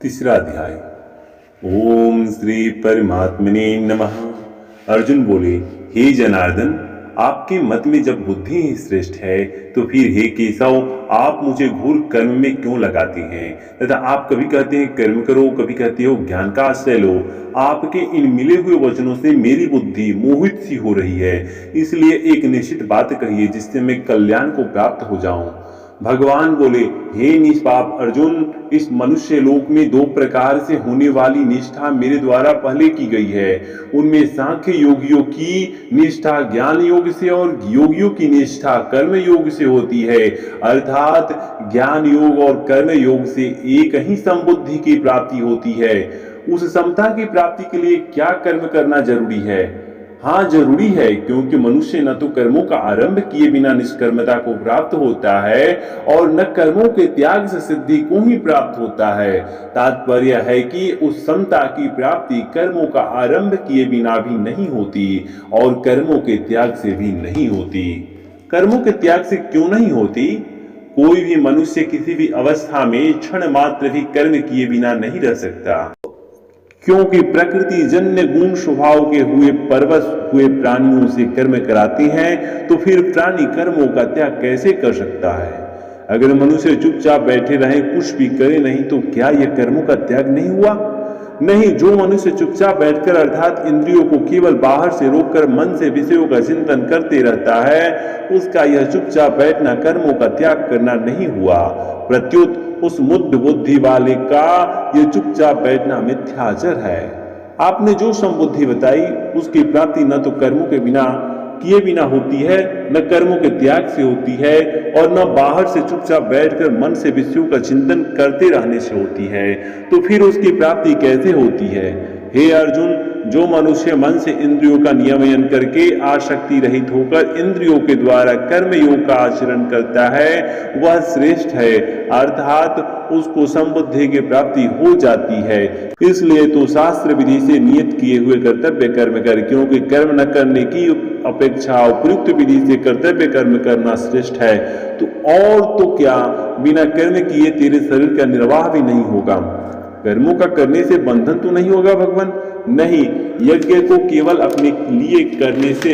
तीसरा अध्याय। ओम श्री परमात्मने नमः। अर्जुन बोले, हे जनार्दन, आपके मत में जब बुद्धि ही श्रेष्ठ है तो फिर हे केशव, आप मुझे घोर कर्म में क्यों लगाते हैं तथा आप कभी कहते हैं कर्म करो, कभी कहते हो ज्ञान का आश्रय लो। आपके इन मिले हुए वचनों से मेरी बुद्धि मोहित सी हो रही है, इसलिए एक निश्चित बात कहिए जिससे मैं कल्याण को प्राप्त हो जाऊं। भगवान बोले, हे निष्पाप अर्जुन, इस मनुष्य लोक में दो प्रकार से होने वाली निष्ठा मेरे द्वारा पहले की गई है। उनमें सांख्य योगियों की निष्ठा ज्ञान योग से और योगियों की निष्ठा कर्म योग से होती है। अर्थात ज्ञान योग और कर्म योग से एक ही समबुद्धि की प्राप्ति होती है। उस समता की प्राप्ति के लिए क्या कर्म करना जरूरी है? हाँ, जरूरी है, क्योंकि मनुष्य न तो कर्मों का आरंभ किए बिना निष्कर्मता को प्राप्त होता है और न कर्मों के त्याग से सिद्धि को ही प्राप्त होता है। तात्पर्य है कि उस समता की प्राप्ति कर्मों का आरंभ किए बिना भी नहीं होती और कर्मों के त्याग से भी नहीं होती। कर्मों के त्याग से क्यों नहीं होती? कोई भी मनुष्य किसी भी अवस्था में क्षण मात्र भी कर्म किए बिना नहीं रह सकता, क्योंकि प्रकृति जन्य गुण स्वभाव के हुए परवश हुए प्राणियों से कर्म कराते हैं, तो फिर प्राणी कर्मों का त्याग कैसे कर सकता है? अगर मनुष्य चुपचाप बैठे रहे, कुछ भी करे नहीं, तो क्या यह कर्मों का त्याग नहीं हुआ? नहीं, जो मनुष्य चुपचाप बैठकर अर्थात इंद्रियों को केवल बाहर से रोककर मन से विषयों का चिंतन करते रहता है, उसका यह चुपचाप बैठना कर्मों का त्याग करना नहीं हुआ। प्रत्युत उस मुद्ध बुद्धि वाले का यह चुपचाप बैठना मिथ्याचर है। आपने जो समबुद्धि बताई उसकी प्राप्ति न तो कर्मों के बिना किए बिना होती है, न कर्मों के त्याग से होती है और न बाहर से चुपचाप बैठकर मन से विषयों का चिंतन करते रहने से होती है। तो फिर उसकी प्राप्ति कैसे होती है? हे अर्जुन, जो मनुष्य मन से इंद्रियों का नियमन करके आसक्ति रहित होकर इंद्रियों के द्वारा कर्म योग का आचरण करता है, वह श्रेष्ठ है, अर्थात उसको समबुद्धि की प्राप्ति हो जाती है। इसलिए तो शास्त्र विधि से नियत किए हुए कर्तव्य कर्म कर, क्योंकि कर्म न करने की अपेक्षा उपयुक्त विधि से कर्तव्य कर्म करना श्रेष्ठ है। तो और तो क्या, बिना कर्म किए तेरे शरीर का निर्वाह भी नहीं होगा। कर्मों का करने से बंधन तो नहीं होगा भगवान? नहीं, यज्ञ को केवल अपने लिए करने से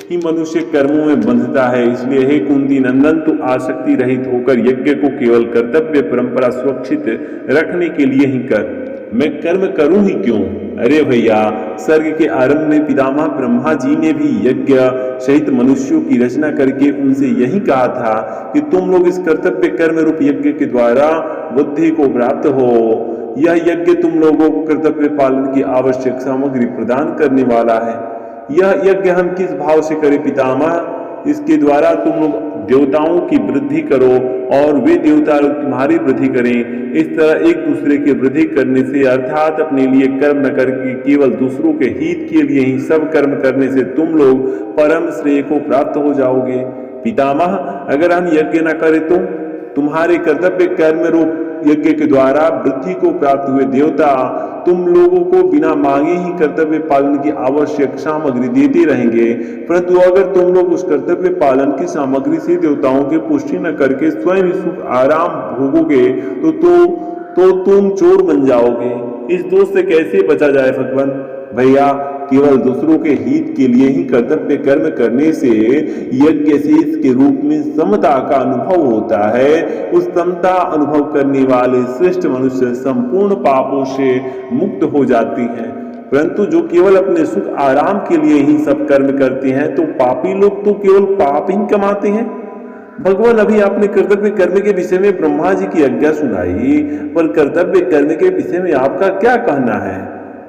ही मनुष्य कर्मों में बंधता है। इसलिए हे कुंती नंदन, तू आसक्ति रहित होकर यज्ञ को केवल कर्तव्य परंपरा सुरक्षित रखने के लिए ही कर। मैं कर्म करूं ही क्यों? अरे भैया, सर्ग के आरंभ में पितामह ब्रह्मा जी ने भी यज्ञ सहित मनुष्यों की रचना करके उनसे यही कहा था कि तुम लोग इस कर्तव्य कर्म रूप यज्ञ के द्वारा बुद्धि को प्राप्त हो। यह यज्ञ तुम लोगों को कर्तव्य पालन की आवश्यक सामग्री प्रदान करने वाला है। यह यज्ञ हम किस भाव से करें पितामह? इसके द्वारा तुम लोग देवताओं की वृद्धि करो और वे देवता तुम्हारी वृद्धि करें। इस तरह एक दूसरे की वृद्धि करने से, अर्थात अपने लिए कर्म न करके केवल दूसरों के हित के लिए ही सब कर्म करने से तुम लोग परम श्रेय को प्राप्त हो जाओगे। पितामह, अगर हम यज्ञ न करें तो तुम्हारे कर्तव्य कर्म रूप यज्ञ के द्वारा वृद्धि को प्राप्त हुए देवता तुम लोगों को बिना मांगे ही कर्तव्य पालन की आवश्यक सामग्री देते रहेंगे। परंतु अगर तुम लोग उस कर्तव्य पालन की सामग्री से देवताओं की पुष्टि न करके स्वयं ही सुख आराम भोगोगे तो तुम चोर बन जाओगे। इस दोष से कैसे बचा जाए भगवान? भैया, केवल दूसरों के हित के लिए ही कर्तव्य कर्म करने से यज्ञ शेष के रूप में समता का अनुभव होता है। उस समता अनुभव करने वाले श्रेष्ठ मनुष्य संपूर्ण पापों से मुक्त हो जाते हैं। परंतु जो केवल अपने सुख आराम के लिए ही सब कर्म करते हैं, तो पापी लोग तो केवल पाप ही कमाते हैं। भगवान, अभी आपने कर्तव्य कर्म के विषय में ब्रह्मा जी की आज्ञा सुनाई, पर कर्तव्य कर्म के विषय में आपका क्या कहना है?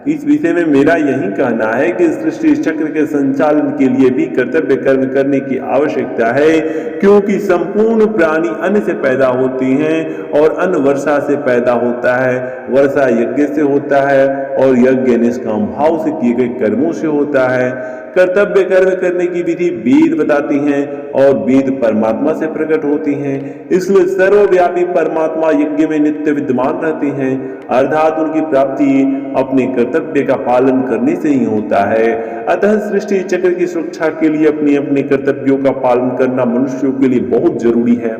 इस विषय में मेरा यही कहना है कि सृष्टि चक्र के संचालन के लिए भी कर्तव्य कर्म करने की आवश्यकता है, क्योंकि संपूर्ण प्राणी अन्न से पैदा होते हैं और अन्न वर्षा से पैदा होता है, वर्षा यज्ञ से होता है और यज्ञ निष्काम भाव से किए गए कर्मों से होता है। कर्तव्य कर्म करने की विधि वेद बताती हैं और वेद परमात्मा से प्रकट होती हैं। इसलिए सर्वव्यापी परमात्मा यज्ञ में नित्य विद्यमान रहते हैं, अर्थात उनकी प्राप्ति अपने कर्तव्य का पालन करने से ही होता है। अतः सृष्टि चक्र की सुरक्षा के लिए अपने अपने कर्तव्यों का पालन करना मनुष्यों के लिए बहुत जरूरी है।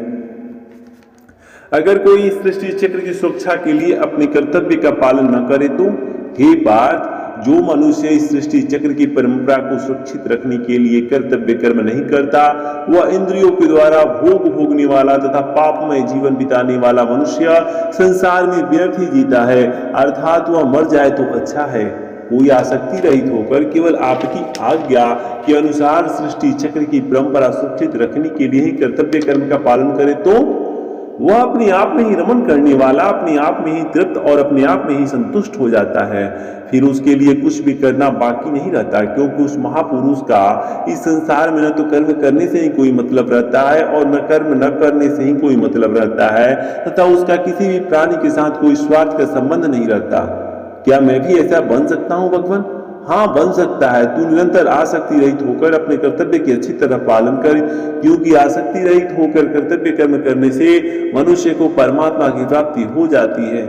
अगर कोई इस सृष्टि चक्र की सुरक्षा के लिए अपने कर्तव्य का पालन न करे तो हे पार्थ, जो मनुष्य इस सृष्टि चक्र की परंपरा को सुरक्षित रखने के लिए कर्तव्य कर्म नहीं करता, वह इंद्रियों के द्वारा भोग भोगने वाला तथा पापमय जीवन बिताने वाला मनुष्य संसार में व्यर्थ ही जीता है, अर्थात वह मर जाए तो अच्छा है। कोई आसक्ति रहित होकर केवल आपकी आज्ञा के अनुसार सृष्टि चक्र की परंपरा सुरक्षित रखने के लिए ही कर्तव्य कर्म का पालन करे तो वह अपने आप में ही रमन करने वाला अपने आप में ही तृप्त और अपने आप में ही संतुष्ट हो जाता है। फिर उसके लिए कुछ भी करना बाकी नहीं रहता, क्योंकि उस महापुरुष का इस संसार में न तो कर्म करने से ही कोई मतलब रहता है और न कर्म न करने से ही कोई मतलब रहता है, तथा उसका किसी भी प्राणी के साथ कोई स्वार्थ का संबंध नहीं रहता। क्या मैं भी ऐसा बन सकता हूँ भगवान? हाँ, बन सकता है। तू निरंतर आसक्ति रहित होकर अपने कर्तव्य की अच्छी तरह पालन कर, क्योंकि आसक्ति रहित होकर कर्तव्य कर्म करने से मनुष्य को परमात्मा की प्राप्ति हो जाती है।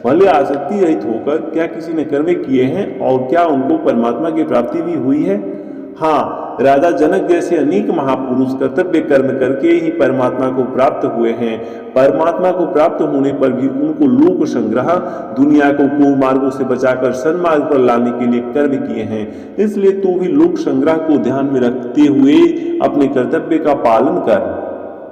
भले आसक्ति रहित होकर क्या किसी ने कर्म किए हैं और क्या उनको परमात्मा की प्राप्ति भी हुई है? हाँ, राजा जनक जैसे अनेक महापुरुष कर्तव्य कर्म करके ही परमात्मा को प्राप्त हुए हैं। परमात्मा को प्राप्त होने पर भी उनको लोक संग्रह, दुनिया को कुमार्गों से बचाकर सन्मार्ग पर लाने के लिए कर्म किए हैं। इसलिए तू भी लोक संग्रह को ध्यान में रखते हुए अपने कर्तव्य का पालन कर।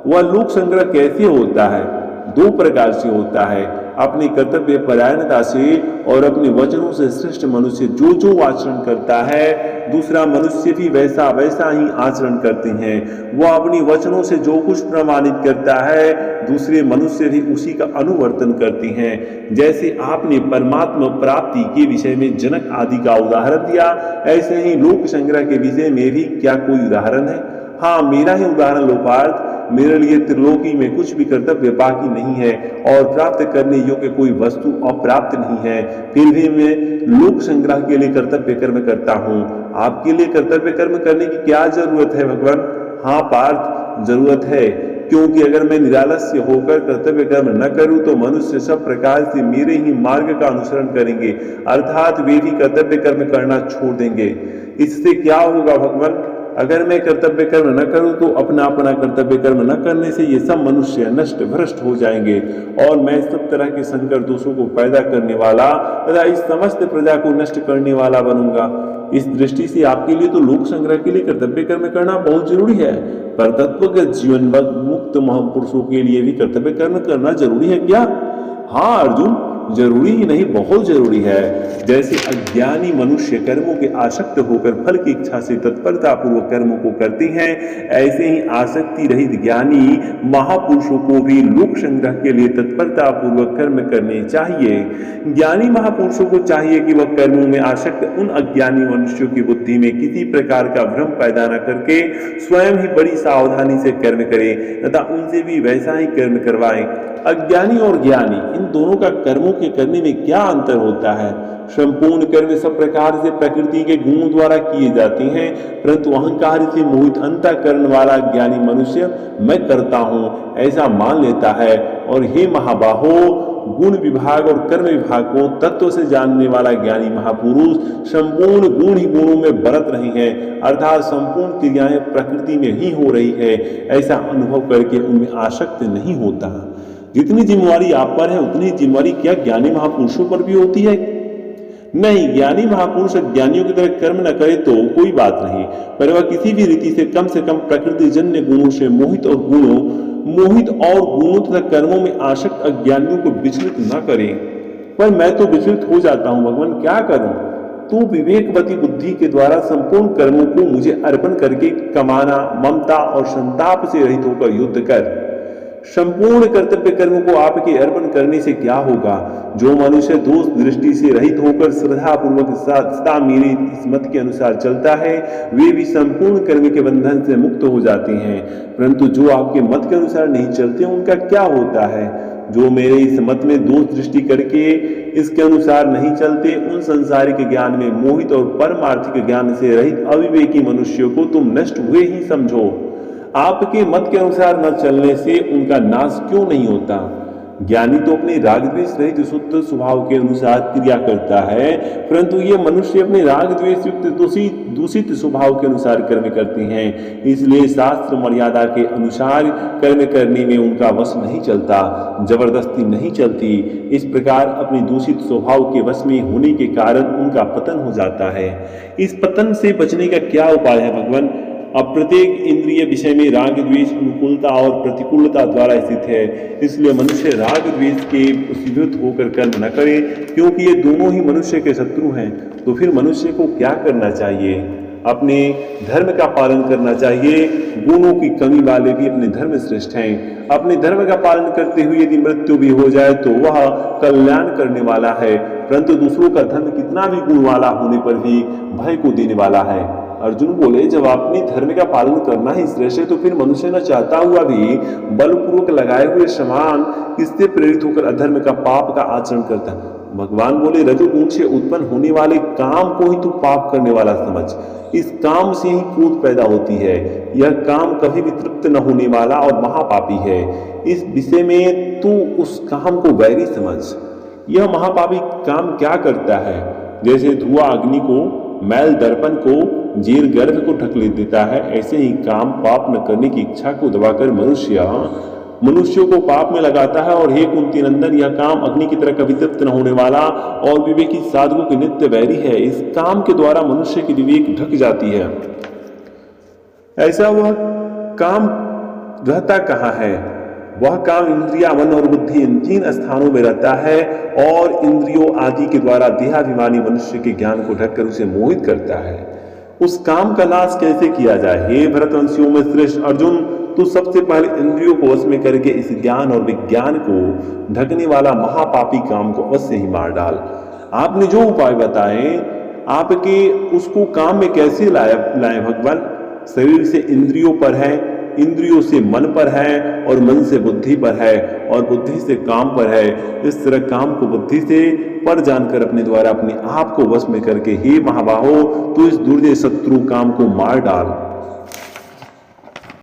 वह लोक संग्रह कैसे होता है? दो प्रकार से होता है, अपनी कर्तव्य परायणता से और अपने वचनों से। श्रेष्ठ मनुष्य जो जो आचरण करता है, दूसरा मनुष्य भी वैसा वैसा ही आचरण करते हैं। वह अपनी वचनों से जो कुछ प्रमाणित करता है, दूसरे मनुष्य भी उसी का अनुवर्तन करते हैं। जैसे आपने परमात्मा प्राप्ति के विषय में जनक आदि का उदाहरण दिया, ऐसे ही लोक संग्रह के विषय में भी क्या कोई उदाहरण है? हाँ, मेरा ही उदाहरण लो पार्थ। मेरे लिए त्रिलोकी में कुछ भी कर्तव्य बाकी नहीं है और प्राप्त करने योग्य कोई वस्तु अप्राप्त नहीं है, फिर भी मैं लोक संग्रह के लिए कर्तव्य कर्म करता हूँ। आपके लिए कर्तव्य कर्म करने की क्या जरूरत है भगवान? हाँ पार्थ, जरूरत है, क्योंकि अगर मैं निरालस्य होकर कर्तव्य कर्म न करूं तो मनुष्य सब प्रकार से मेरे ही मार्ग का अनुसरण करेंगे, अर्थात वे भी कर्तव्य कर्म करना छोड़ देंगे। इससे क्या होगा भगवान? अगर मैं कर्तव्य कर्म न करूं तो अपना कर्तव्य कर्म न करने से ये सब मनुष्य नष्ट भ्रष्ट हो जाएंगे और मैं सब तरह के संकर दोषों को पैदा करने वाला तथा इस समस्त प्रजा को नष्ट करने वाला बनूंगा। इस दृष्टि से आपके लिए तो लोक संग्रह के लिए कर्तव्य कर्म करना बहुत जरूरी है, पर तत्वगत जीवन मुक्त महापुरुषों के लिए भी कर्तव्य कर्म करना जरूरी है क्या? हाँ अर्जुन, जरूरी ही नहीं, बहुत जरूरी है। जैसे अज्ञानी मनुष्य कर्मों के आसक्त होकर फल की इच्छा से तत्परता पूर्वक कर्मों को करते हैं, ऐसे ही आसक्ति रहित ज्ञानी महापुरुषों को भी लोक संग्रह के लिए तत्परता पूर्वक कर्म करने चाहिए। ज्ञानी महापुरुषों को चाहिए कि वह कर्मों में आसक्त उन अज्ञानी मनुष्यों की बुद्धि में किसी प्रकार का भ्रम पैदा न करके स्वयं ही बड़ी सावधानी से कर्म करे तथा उनसे भी वैसा ही कर्म करवाएं। अज्ञानी और ज्ञानी, इन दोनों का कर्मों के करने में क्या अंतर होता है? संपूर्ण कर्म सब प्रकार से प्रकृति के गुणों द्वारा किए जाते हैं, परंतु अहंकार से मोहित अंतःकरण वाला ज्ञानी मनुष्य मैं करता हूँ ऐसा मान लेता है। और हे महाबाहो, गुण विभाग और कर्म विभाग को तत्व से जानने वाला ज्ञानी महापुरुष संपूर्ण गुण ही गुणों में बरत रहे हैं, अर्थात संपूर्ण क्रियाएं प्रकृति में ही हो रही है, ऐसा अनुभव करके उनमें आसक्त नहीं होता। जितनी जिम्मेवारी आप पर है उतनी जिम्मेवारी क्या ज्ञानी महापुरुषों पर भी होती है? नहीं, ज्ञानी महापुरुष ज्ञानियों की तरह कर्म न करे तो कोई बात नहीं, पर वह किसी भी रीति से कम प्रकृति जन्य गुणों से मोहित और गुणों तथा कर्मों में आसक्त अज्ञानियों को विचलित न करे। पर मैं तो विचलित हो जाता हूँ भगवान, क्या करूं? तू विवेकवती बुद्धि के द्वारा संपूर्ण कर्मों को मुझे अर्पण करके कमाना, ममता और संताप से रहित होकर युद्ध कर। संपूर्ण कर्तव्य कर्मों को आपके अर्पण करने से क्या होगा? जो मनुष्य दोष दृष्टि से रहित होकर श्रद्धा पूर्वक सदा मेरे इस मत के अनुसार चलता है, वे भी संपूर्ण कर्म के बंधन से मुक्त हो जाते हैं। परंतु जो आपके मत के अनुसार नहीं चलते, उनका क्या होता है? जो मेरे इस मत में दोष दृष्टि करके इसके अनुसार नहीं चलते, उन संसारिक ज्ञान में मोहित और परमार्थिक ज्ञान से रहित अविवेकी मनुष्यों को तुम नष्ट हुए ही समझो। आपके मत के अनुसार न चलने से उनका नाश क्यों नहीं होता? ज्ञानी तो अपने राग द्वेष रहित शुद्ध स्वभाव के अनुसार क्रिया करता है, परंतु ये मनुष्य अपने राग द्वेष युक्त दूषित स्वभाव के अनुसार कर्म करते हैं। इसलिए शास्त्र मर्यादा के अनुसार कर्म करने में उनका वश नहीं चलता, जबरदस्ती नहीं चलती। इस प्रकार अपने दूषित स्वभाव के वश में होने के कारण उनका पतन हो जाता है। इस पतन से बचने का क्या उपाय है भगवान? अब प्रत्येक इंद्रिय विषय में राग द्वेष अनुकूलता और प्रतिकूलता द्वारा स्थित है, इसलिए मनुष्य राग द्वेष के वशीभूत होकर कर्म न करे, क्योंकि ये दोनों ही मनुष्य के शत्रु हैं। तो फिर मनुष्य को क्या करना चाहिए? अपने धर्म का पालन करना चाहिए। गुणों की कमी वाले भी अपने धर्म श्रेष्ठ हैं। अपने धर्म का पालन करते हुए यदि मृत्यु भी हो जाए तो वह कल्याण करने वाला है, परंतु दूसरों का धर्म कितना भी गुण वाला होने पर भी भय को देने वाला है। अर्जुन बोले, जब अपने धर्म का पालन करना ही श्रेष्ठ है तो फिर मनुष्य न चाहता हुआ भी बलपूर्वक लगाए हुए समान किससे प्रेरित होकर अधर्म का पाप का आचरण करता है? भगवान बोले, रजोगुण से उत्पन्न होने वाले काम को ही तू पाप करने वाला समझ। इस काम से ही क्रोध पैदा होती है। यह काम कभी भी तृप्त न होने वाला और महापापी है। इस विषय में तू उस काम को वैरी समझ। यह महापापी काम क्या करता है? जैसे धुआं अग्नि को, मैल दर्पण को, जीर गर्भ को ढक ले देता है, ऐसे ही काम पाप न करने की इच्छा को दबाकर मनुष्यों को पाप में लगाता है। और हे कुंती नंदन, यह काम अग्नि की तरह कभी तृप्त न होने वाला और विवेकी साधकों के नित्य वैरी है। इस काम के द्वारा मनुष्य की विवेक ढक जाती है। ऐसा वह काम रहता कहाँ है? वह काम इंद्रिया, मन और बुद्धि इन 3 स्थानों में रहता है और इंद्रियों आदि के द्वारा देहाभिमानी मनुष्य के ज्ञान को ढककर उसे मोहित करता है। उस काम का नाश कैसे किया जाए? हे भरतवंशियों में श्रेष्ठ अर्जुन, तू सबसे पहले इंद्रियों को वश में करके इस ज्ञान और विज्ञान को ढकने वाला महापापी काम को अवश्य ही मार डाल। आपने जो उपाय बताए, आपके उसको काम में कैसे लाए भगवान? शरीर से इंद्रियों पर है, इंद्रियों से मन पर है और मन से बुद्धि पर है और बुद्धि से काम पर है। इस तरह काम को बुद्धि से पर जानकर अपने द्वारा अपने आप को वश में करके हे महाबाहो, तू इस दुर्जय शत्रु काम को मार डाल।